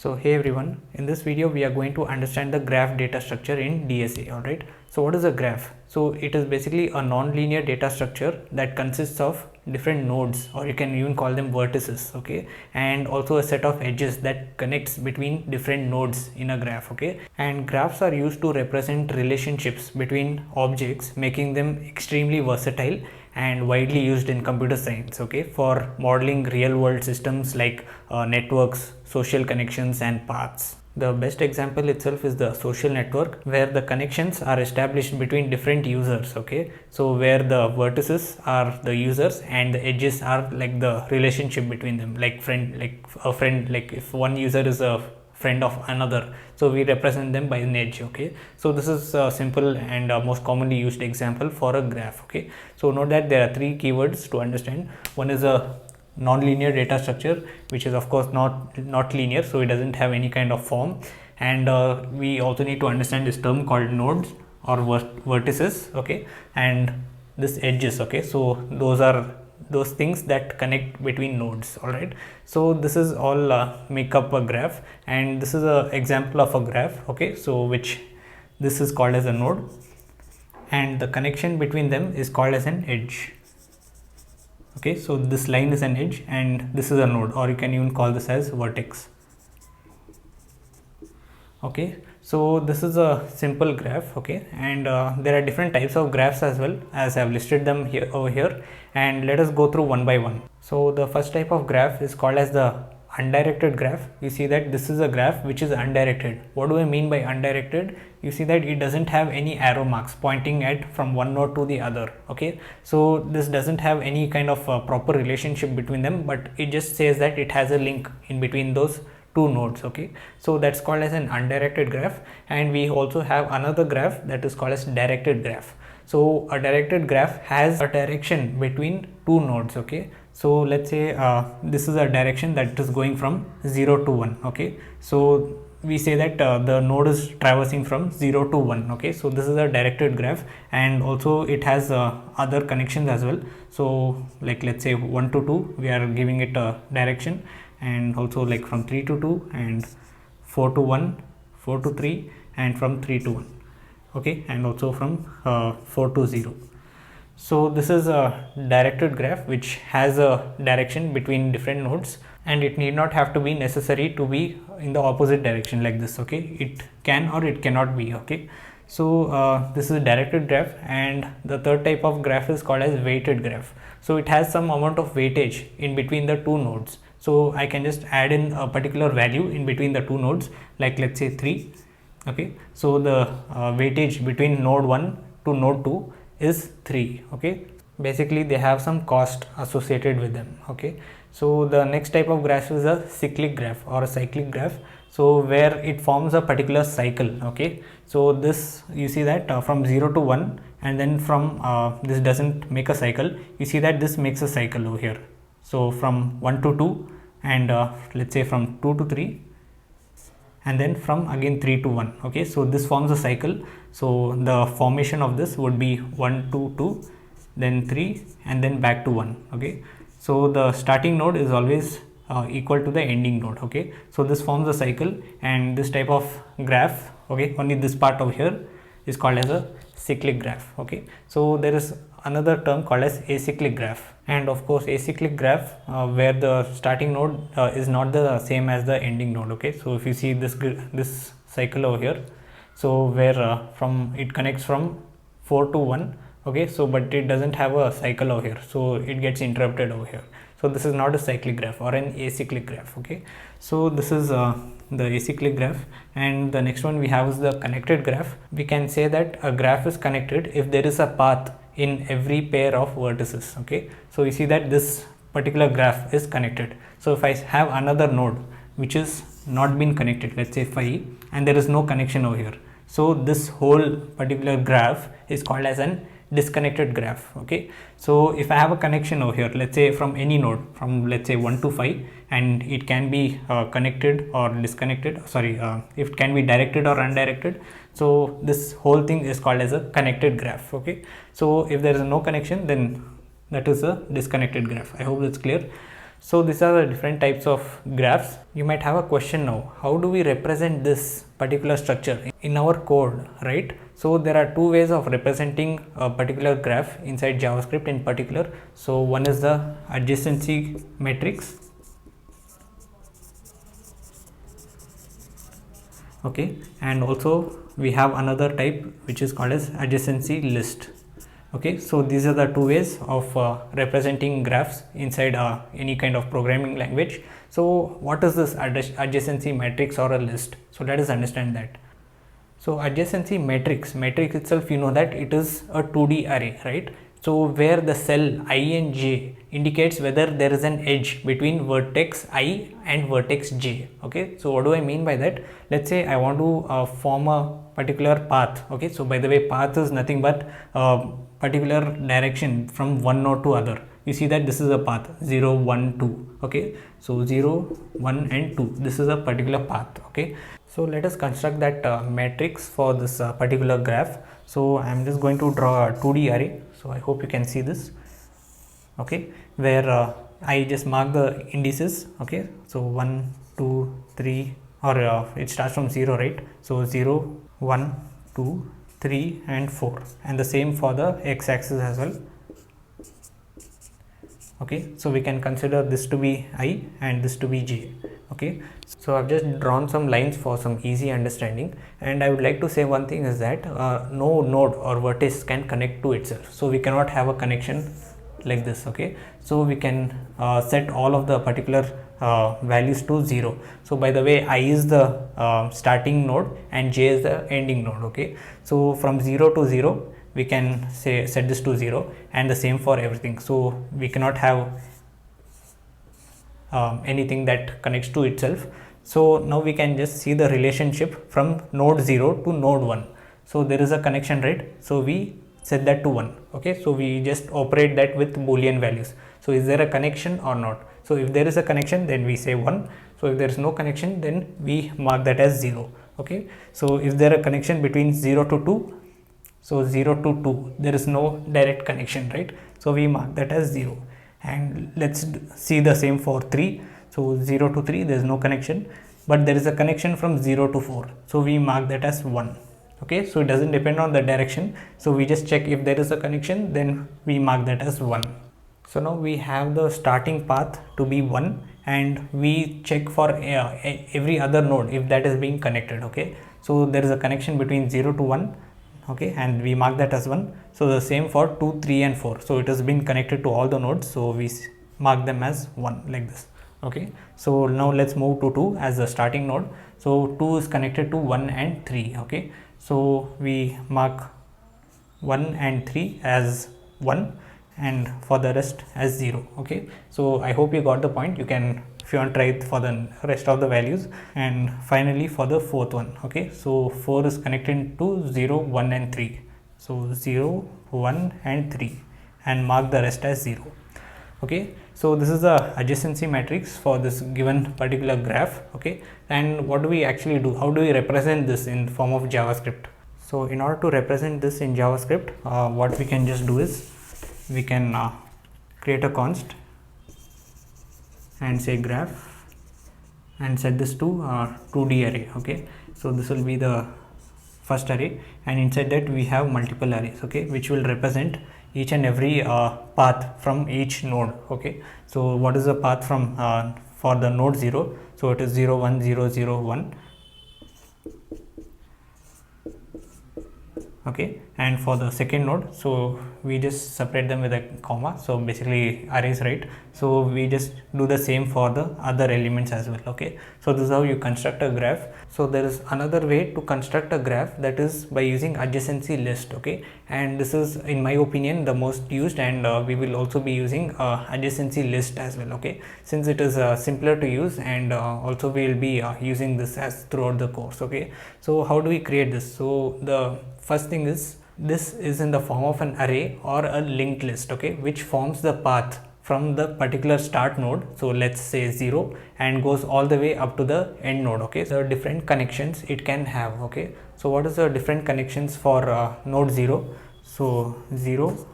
So hey everyone, in this video we are going to understand the graph data structure in DSA. Alright, so what is a graph? So it is basically a non-linear data structure that consists of different nodes, or you can even call them vertices, okay, and also a set of edges that connects between different nodes in a graph, okay. And graphs are used to represent relationships between objects, making them extremely versatile and widely used in computer science, okay, for modeling real world systems like networks, social connections and paths. The best example itself is the social network, where the connections are established between different users, okay, so where the vertices are the users and the edges are like the relationship between them, like a friend, like if one user is a friend of another, so we represent them by an edge, okay. So this is a simple and most commonly used example for a graph, okay. So note that there are three keywords to understand. One is a non-linear data structure, which is of course not linear, so it doesn't have any kind of form, and we also need to understand this term called nodes or vertices, okay, and this edges, okay. So those are those things that connect between nodes. All right, so this is all make up a graph, and this is a example of a graph, okay, so which this is called as a node, and the connection between them is called as an edge. Okay, so this line is an edge and this is a node, or you can even call this as vertex. Okay, so this is a simple graph, okay, and there are different types of graphs as well, as I have listed them here over here, and let us go through one by one. So the first type of graph is called as the undirected graph. You see that this is a graph which is undirected. What do I mean by undirected? You see that it doesn't have any arrow marks pointing at from one node to the other, okay. So this doesn't have any kind of proper relationship between them, but it just says that it has a link in between those two nodes, okay. So that's called as an undirected graph. And we also have another graph that is called as directed graph. So a directed graph has a direction between two nodes, okay. So let's say this is a direction that is going from 0 to 1, okay. So we say that the node is traversing from 0 to 1, okay. So this is a directed graph, and also it has other connections as well. So like let's say 1 to 2, we are giving it a direction, and also like from 3 to 2 and 4 to 1, 4 to 3, and from 3 to 1, okay, and also from 4 to 0. So this is a directed graph which has a direction between different nodes, and it need not have to be necessary to be in the opposite direction like this, okay. It can or it cannot be, okay. So this is a directed graph. And the third type of graph is called as weighted graph. So it has some amount of weightage in between the two nodes. So I can just add in a particular value in between the two nodes, like let's say 3, okay. So the weightage between node 1 to node 2 is 3, okay. Basically they have some cost associated with them, okay. So the next type of graph is a cyclic graph or a cyclic graph, so where it forms a particular cycle, okay. So this, you see that from 0 to 1, and then from this doesn't make a cycle. You see that this makes a cycle over here. So from 1 to 2, and let's say from 2 to 3, and then from again 3 to 1, okay. So this forms a cycle. So the formation of this would be 1 to 2, then 3, and then back to 1, okay. So the starting node is always equal to the ending node, okay. So this forms a cycle, and this type of graph, okay, only this part over here is called as a cyclic graph, okay. So there is another term called as acyclic graph, and of course acyclic graph where the starting node is not the same as the ending node, okay. So if you see this cycle over here, so where from it connects from 4 to 1, okay, so but it doesn't have a cycle over here, so it gets interrupted over here. So this is not a cyclic graph or an acyclic graph, okay. So this is the acyclic graph. And the next one we have is the connected graph. We can say that a graph is connected if there is a path in every pair of vertices, okay. So you see that this particular graph is connected. So if I have another node which is not been connected, let's say 5, and there is no connection over here, so this whole particular graph is called as an disconnected graph, okay. So if I have a connection over here, let's say from any node, from let's say 1 to 5, and it can be connected or disconnected, it can be directed or undirected. So this whole thing is called as a connected graph, okay. So if there is no connection, then that is a disconnected graph. I hope that's clear. So these are the different types of graphs. You might have a question now, how do we represent this particular structure in our code, right? So there are two ways of representing a particular graph inside JavaScript in particular. So one is the adjacency matrix, okay, and also we have another type which is called as adjacency list. Okay, so these are the two ways of representing graphs inside any kind of programming language. So what is this adjacency matrix or a list? So let us understand that. So adjacency matrix itself, you know that it is a 2D array, right? So where the cell I and j indicates whether there is an edge between vertex I and vertex j. Okay, so what do I mean by that? Let's say I want to form a particular path. Okay, so by the way, path is nothing but particular direction from one node to other. You see that this is a path 0 1 2. Okay, so 0 1 and 2, this is a particular path. Okay, so let us construct that matrix for this particular graph. So I am just going to draw a 2D array. So I hope you can see this. Okay, where I just mark the indices. Okay, so 1 2 3, or it starts from 0, right? So 0 1 2 3 and 4, and the same for the x-axis as well. Okay, so we can consider this to be I and this to be j. Okay, so I've just drawn some lines for some easy understanding, and I would like to say one thing is that no node or vertex can connect to itself. So we cannot have a connection like this. Okay, so we can set all of the particular values to 0. So by the way, I is the starting node and j is the ending node. Okay, so from 0 to 0 we can say set this to 0, and the same for everything. So we cannot have anything that connects to itself. So now we can just see the relationship from node 0 to node 1. So there is a connection, right? So we set that to 1. Okay, so we just operate that with boolean values. So is there a connection or not? So if there is a connection, then we say 1. So if there is no connection, then we mark that as 0. Okay, so is there a connection between 0 to 2? So 0 to 2, there is no direct connection, right? So we mark that as 0. And let's see the same for 3. So 0 to 3, there is no connection, but there is a connection from 0 to 4. So we mark that as 1. Okay, so it doesn't depend on the direction. So we just check if there is a connection, then we mark that as 1. So now we have the starting path to be 1, and we check for every other node if that is being connected. Okay, so there is a connection between 0 to 1. Okay, and we mark that as 1. So the same for 2 3 and 4. So it has been connected to all the nodes, so we mark them as 1 like this. Okay, so now let's move to 2 as the starting node. So 2 is connected to 1 and 3. Okay, so we mark 1 and 3 as 1, and for the rest as 0. Okay, so I hope you got the point. You can, if you want, try it for the rest of the values. And finally for the fourth one. Okay, so 4 is connected to 0 1 and 3. So 0 1 and 3, and mark the rest as 0. Okay, so this is the adjacency matrix for this given particular graph. Okay, and what do we actually do? How do we represent this in form of JavaScript? So in order to represent this in JavaScript, what we can just do is we can create a const and say graph and set this to 2D array. Okay, so this will be the first array, and inside that we have multiple arrays. Okay, which will represent each and every path from each node. Okay, so what is the path from for the node 0? So it is 0 1 0 0 1. Okay, and for the second node, so we just separate them with a comma. So basically arrays, right? So we just do the same for the other elements as well. Okay, so this is how you construct a graph. So there is another way to construct a graph, that is by using adjacency list. Okay, and this is, in my opinion, the most used, and we will also be using adjacency list as well. Okay, since it is simpler to use, and also we will be using this as throughout the course. Okay, so how do we create this? So the first thing is, this is in the form of an array or a linked list. Okay, which forms the path from the particular start node, so let's say 0, and goes all the way up to the end node. Okay, so different connections it can have. Okay, so what is the different connections for node 0? So 0,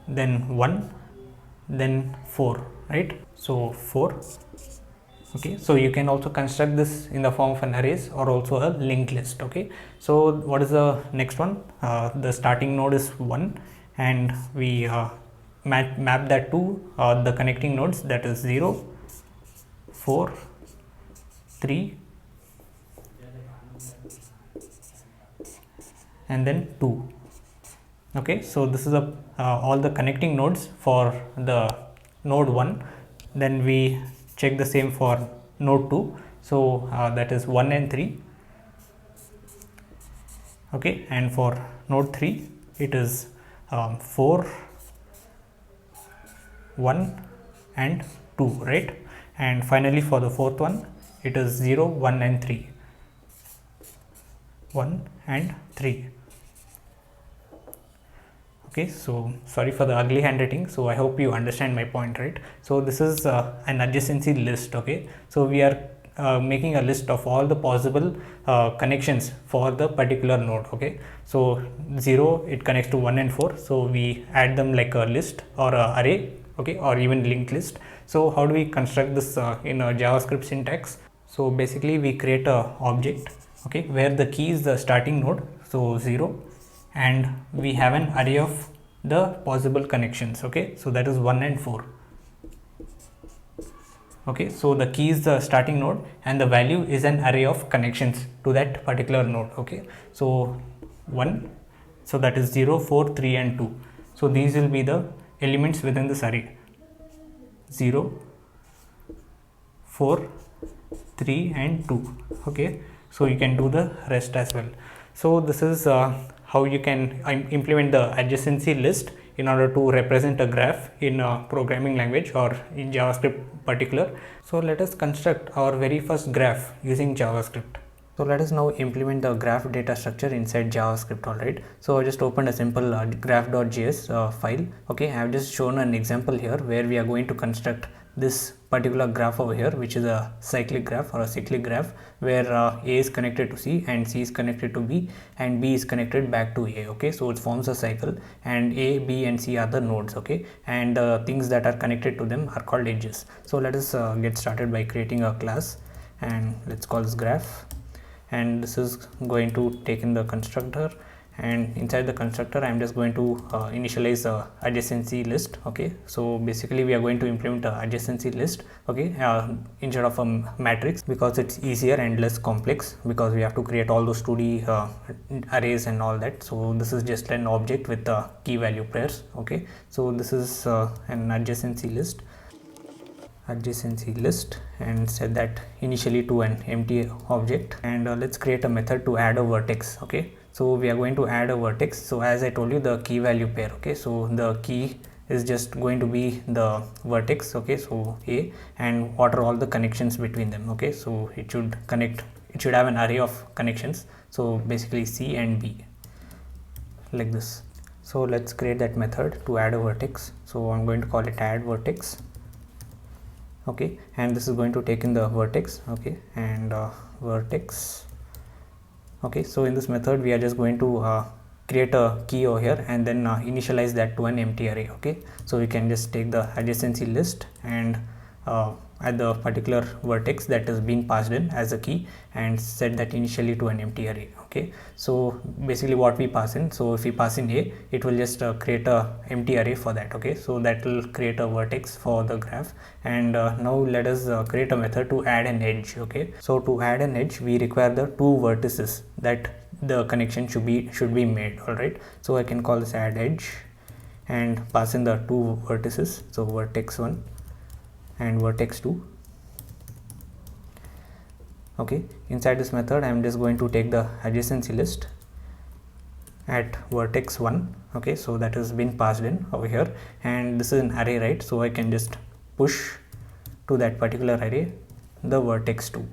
then 1, then 4. right? So 4. Okay, so you can also construct this in the form of an arrays or also a linked list. Okay, so what is the next one? The starting node is 1, and we map that to the connecting nodes, that is 0, 4, 3, and then 2. Okay, so this is all the connecting nodes for the node 1. Then we check the same for node 2, so that is 1 and 3. Okay, and for node 3 it is 4, 1 and 2, right? And finally for the fourth one it is 0, 1 and 3, 1 and 3. Okay, so sorry for the ugly handwriting, so I hope you understand my point, right? So this is an adjacency list. Okay, so we are making a list of all the possible connections for the particular node. Okay, so 0 it connects to 1 and 4, so we add them like a list or a array, okay, or even linked list. So how do we construct this in a JavaScript syntax? So basically we create a object, okay, where the key is the starting node, so 0, and we have an array of the possible connections. Okay, so that is 1 and 4. Okay, so the key is the starting node and the value is an array of connections to that particular node. Okay, so 1, so that is 0, 4, 3 and 2. So these will be the elements within this array: 0, 4, 3 and 2. Okay, so you can do the rest as well. So this is how you can implement the adjacency list in order to represent a graph in a programming language or in JavaScript particular. So let us construct our very first graph using JavaScript. So let us now implement the graph data structure inside JavaScript. Alright, so I just opened a simple graph.js file. Okay, I have just shown an example here where we are going to construct this particular graph over here, which is a cyclic graph or a cyclic graph, where A is connected to C and C is connected to B and B is connected back to A. Okay, so it forms a cycle, and A, B and C are the nodes. Okay, and the things that are connected to them are called edges. So let us get started by creating a class, and let's call this graph, and this is going to take in the constructor, and inside the constructor I am just going to initialize the adjacency list. Okay, so basically we are going to implement a adjacency list, okay, instead of a matrix, because it's easier and less complex, because we have to create all those 2D arrays and all that. So this is just an object with the key value pairs. Okay, so this is an adjacency list, and set that initially to an empty object, and let's create a method to add a vertex. Okay, so we are going to add a vertex. So as I told you, the key value pair. Okay, so the key is just going to be the vertex. Okay, so A, and what are all the connections between them. Okay, so it should have an array of connections, so basically C and B, like this. So let's create that method to add a vertex. So I'm going to call it add vertex. Okay, and this is going to take in the vertex. Okay, and vertex. Okay, so in this method we are just going to create a key over here and then initialize that to an empty array. Okay, so we can just take the adjacency list and add the particular vertex that is being passed in as a key and set that initially to an empty array. Okay, so basically what we pass in, so if we pass in A, it will just create a empty array for that. Okay, so that will create a vertex for the graph. And now let us create a method to add an edge. Okay, so to add an edge we require the two vertices that the connection should be made. All right, so I can call this add edge and pass in the two vertices, so vertex 1 and vertex 2. Okay, inside this method I am just going to take the adjacency list at vertex 1. Okay, so that has been passed in over here, and this is an array, right? So I can just push to that particular array the vertex 2.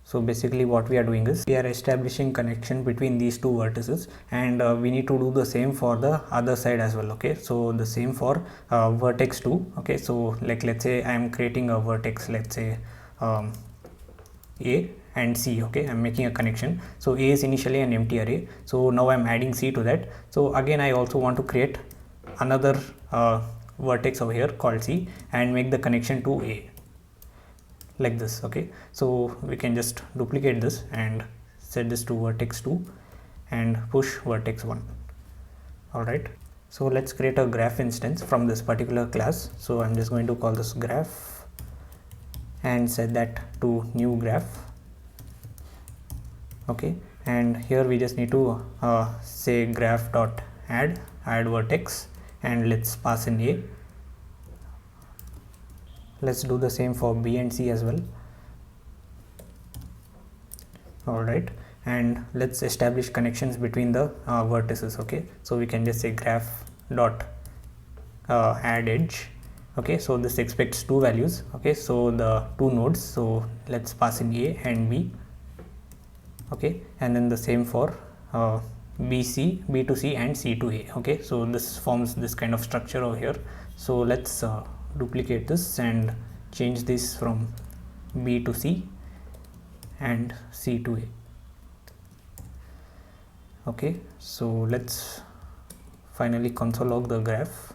So basically what we are doing is we are establishing connection between these two vertices, and we need to do the same for the other side as well. Okay, so the same for vertex 2. Okay, so like let's say I am creating a vertex, let's say A and C. Okay, I'm making a connection. So A is initially an empty array, so now I'm adding C to that. So again I also want to create another vertex over here called C and make the connection to A like this. Okay, so we can just duplicate this and set this to vertex 2 and push vertex 1. Alright, so let's create a graph instance from this particular class. So I'm just going to call this graph and set that to new graph. Okay, and here we just need to say graph dot add vertex, and let's pass in A. Let's do the same for B and C as well. Alright, and let's establish connections between the vertices. Okay, so we can just say graph dot add edge. Okay, so this expects two values. Okay, so the two nodes, so let's pass in A and B. Okay, and then the same for B to C and C to A. Okay, so this forms this kind of structure over here. So let's duplicate this and change this from B to C and C to A. Okay, so let's finally console log the graph.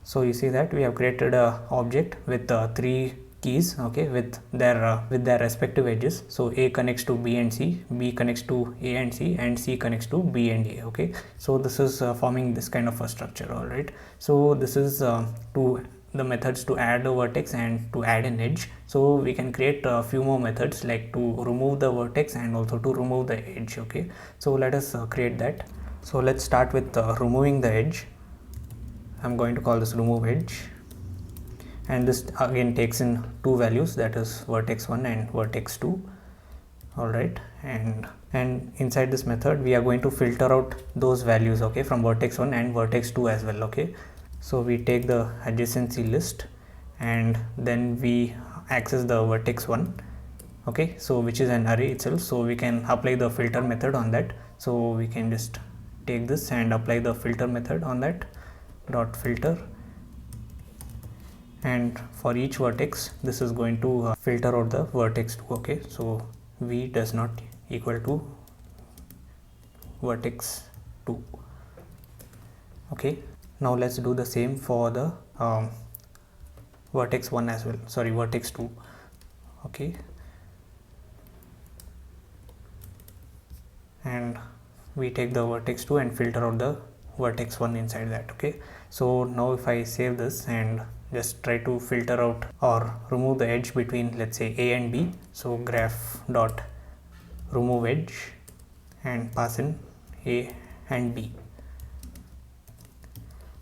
So you see that we have created a object with three keys, okay, with their respective edges. So A connects to B and C, B connects to A and C connects to B and A. Okay, so this is forming this kind of a structure. All right, so this is to the methods to add a vertex and to add an edge. So we can create a few more methods like to remove the vertex and also to remove the edge. Okay, so let us create that. So let's start with removing the edge. I'm going to call this remove edge, and this again takes in two values, that is vertex 1 and vertex 2. Alright, and inside this method we are going to filter out those values, okay, from vertex 1 and vertex 2 as well. Okay, so we take the adjacency list and then we access the vertex 1, okay, so which is an array itself. So we can apply the filter method on that. So we can just take this and apply the filter method on that, dot filter, and for each vertex this is going to filter out the vertex 2. Okay, so v does not equal to vertex 2. Okay, now let's do the same for the vertex 1 as well, sorry, vertex 2. Okay, and we take the vertex 2 and filter out the vertex 1 inside that. Okay, so now if I save this and just try to filter out or remove the edge between, let's say, A and B, so graph dot remove edge and pass in A and B.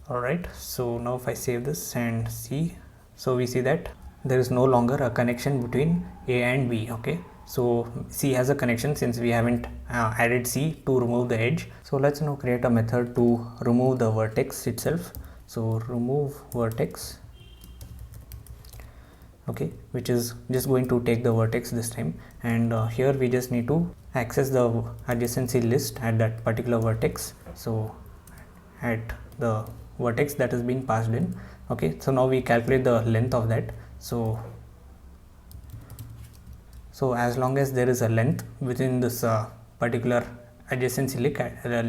Alright, so now if I save this and see, so we see that there is no longer a connection between A and B. Okay, so C has a connection since we haven't added C to remove the edge. So let's now create a method to remove the vertex itself. So remove vertex, okay, which is just going to take the vertex this time, and here we just need to access the adjacency list at that particular vertex. So at the vertex that has been passed in. Okay, so now we calculate the length of that. So as long as there is a length within this particular adjacency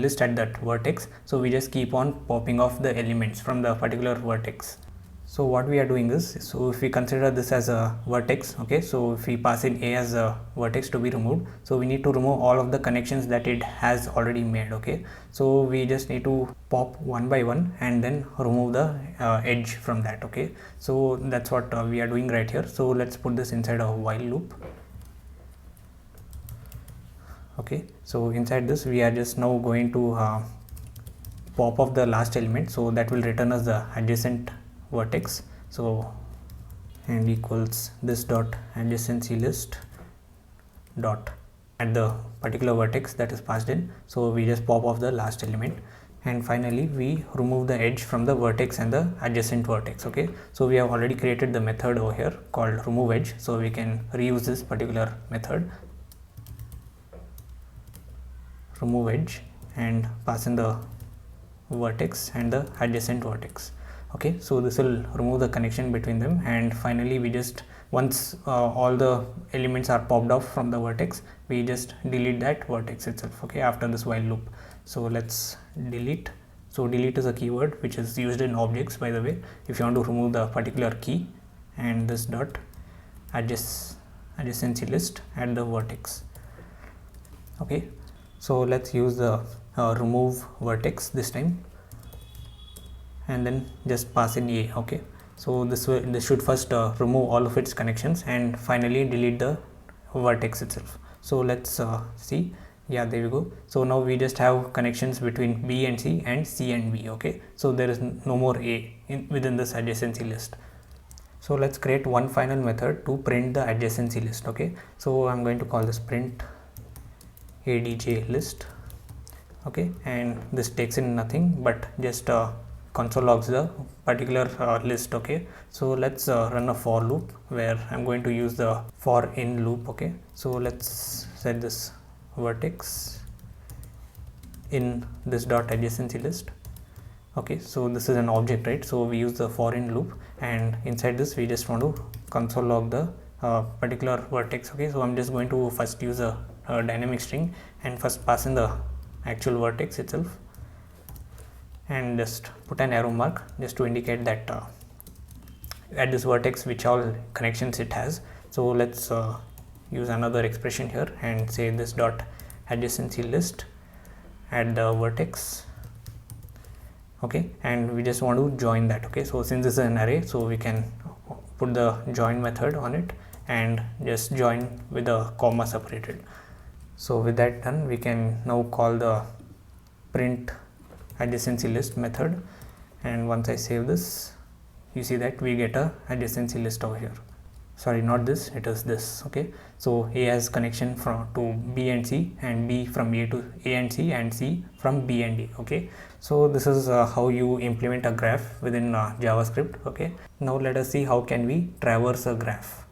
list at that vertex, so we just keep on popping off the elements from the particular vertex. So what we are doing is, so if we consider this as a vertex, okay, so if we pass in A as a vertex to be removed, so we need to remove all of the connections that it has already made. Okay, so we just need to pop one by one and then remove the edge from that. Okay, so that's what we are doing right here. So let's put this inside a while loop. Okay, so inside this we are just now going to pop off the last element, so that will return us the adjacent vertex. So and equals this dot adjacency list dot at the particular vertex that is passed in. So we just pop off the last element, and finally we remove the edge from the vertex and the adjacent vertex. Okay, so we have already created the method over here called remove edge, so we can reuse this particular method, remove edge, and pass in the vertex and the adjacent vertex. Okay, so this will remove the connection between them, and finally we just, once all the elements are popped off from the vertex, we just delete that vertex itself. Okay, after this while loop. So let's delete So delete is a keyword which is used in objects, by the way, if you want to remove the particular key. And this dot adjacency list at the vertex. Okay, so let's use the remove vertex this time, and then just pass in a. Okay, so this should first remove all of its connections and finally delete the vertex itself. So let's see. Yeah, there we go. So now we just have connections between B and C and C and B. Okay, so there is no more A within this adjacency list. So let's create one final method to print the adjacency list. Okay, so I'm going to call this print adj list. Okay, and this takes in nothing but just console logs the particular list. Okay, so let's run a for loop where I'm going to use the for in loop. Okay, so let's set this vertex in this dot adjacency list. Okay, so this is an object, right? So we use the for in loop, and inside this we just want to console log the particular vertex. Okay, so I'm just going to first use a dynamic string and first pass in the actual vertex itself, and just put an arrow mark just to indicate that at this vertex which all connections it has. So let's use another expression here and say this dot adjacency list at the vertex. Okay, and we just want to join that. Okay, so since this is an array, so we can put the join method on it and just join with a comma separated. So with that done, we can now call the print adjacency list method, and once I save this, you see that we get a adjacency list over here. Sorry, not this, it is this. Okay, so A has connection from to B and C, and B from A to A and C from B and A. Okay, so this is how you implement a graph within JavaScript. Okay, now let us see how can we traverse a graph.